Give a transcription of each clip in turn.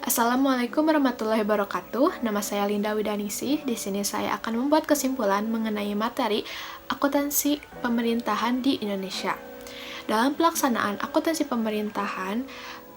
Assalamualaikum warahmatullahi wabarakatuh. Nama saya Linda Widaningsih. Di sini saya akan membuat kesimpulan mengenai materi akuntansi pemerintahan di Indonesia. Dalam pelaksanaan akuntansi pemerintahan,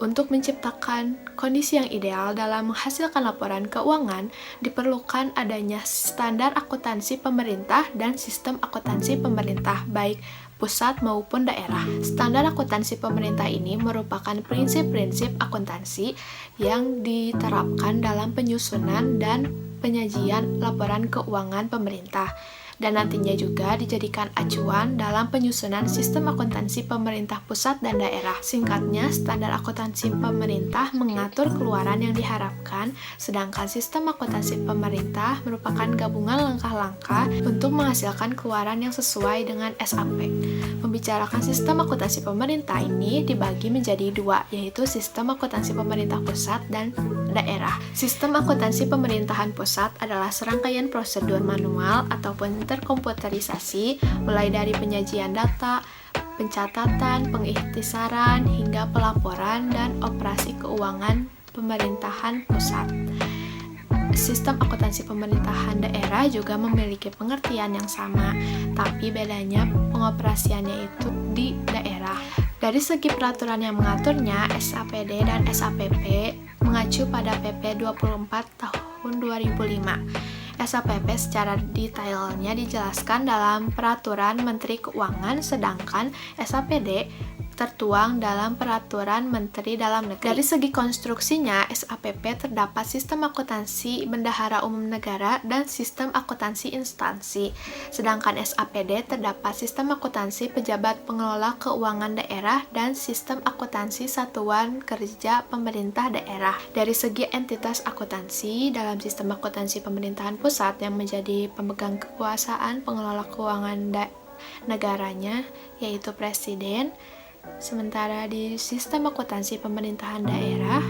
untuk menciptakan kondisi yang ideal dalam menghasilkan laporan keuangan, diperlukan adanya standar akuntansi pemerintah dan sistem akuntansi pemerintah, baik pusat maupun daerah. Standar akuntansi pemerintah ini merupakan prinsip-prinsip akuntansi yang diterapkan dalam penyusunan dan penyajian laporan keuangan pemerintah, dan nantinya juga dijadikan acuan dalam penyusunan sistem akuntansi pemerintah pusat dan daerah. Singkatnya, standar akuntansi pemerintah mengatur keluaran yang diharapkan, sedangkan sistem akuntansi pemerintah merupakan gabungan langkah-langkah untuk menghasilkan keluaran yang sesuai dengan SAP. Membicarakan sistem akuntansi pemerintah ini dibagi menjadi dua, yaitu sistem akuntansi pemerintah pusat dan daerah. Sistem akuntansi pemerintahan pusat adalah serangkaian prosedur manual ataupun terkomputerisasi, mulai dari penyajian data, pencatatan, pengikhtisaran, hingga pelaporan dan operasi keuangan pemerintahan pusat. Sistem akuntansi pemerintahan daerah juga memiliki pengertian yang sama, tapi bedanya pengoperasiannya itu di daerah. Dari segi peraturan yang mengaturnya, SAPD dan SAPP mengacu pada PP 24 tahun 2005. SAPP secara detailnya dijelaskan dalam Peraturan Menteri Keuangan, sedangkan SAPD tertuang dalam Peraturan Menteri Dalam Negeri. Dari segi konstruksinya, SAPP terdapat sistem akuntansi bendahara umum negara dan sistem akuntansi instansi, sedangkan SAPD terdapat sistem akuntansi pejabat pengelola keuangan daerah dan sistem akuntansi satuan kerja pemerintah daerah. Dari segi entitas akuntansi, dalam sistem akuntansi pemerintahan pusat yang menjadi pemegang kekuasaan pengelola keuangan negaranya, yaitu Presiden. Sementara di sistem akuntansi pemerintahan daerah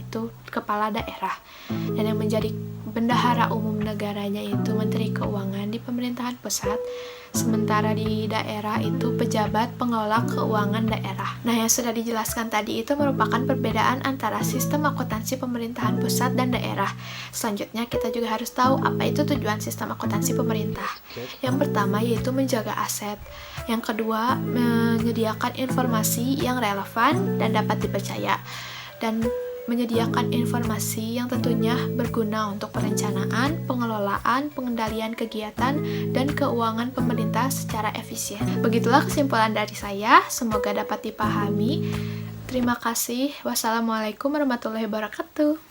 itu kepala daerah, dan yang menjadi bendahara umum negaranya itu Menteri Keuangan di pemerintahan pusat, sementara di daerah itu pejabat pengelola keuangan daerah. Nah, yang sudah dijelaskan tadi itu merupakan perbedaan antara sistem akuntansi pemerintahan pusat dan daerah. Selanjutnya kita juga harus tahu apa itu tujuan sistem akuntansi pemerintah. Yang pertama yaitu menjaga aset. Yang kedua, menyediakan informasi yang relevan dan dapat dipercaya, dan menyediakan informasi yang tentunya berguna untuk perencanaan, pengelolaan, pengendalian kegiatan, dan keuangan pemerintah secara efisien. Begitulah kesimpulan dari saya, semoga dapat dipahami. Terima kasih. Wassalamualaikum warahmatullahi wabarakatuh.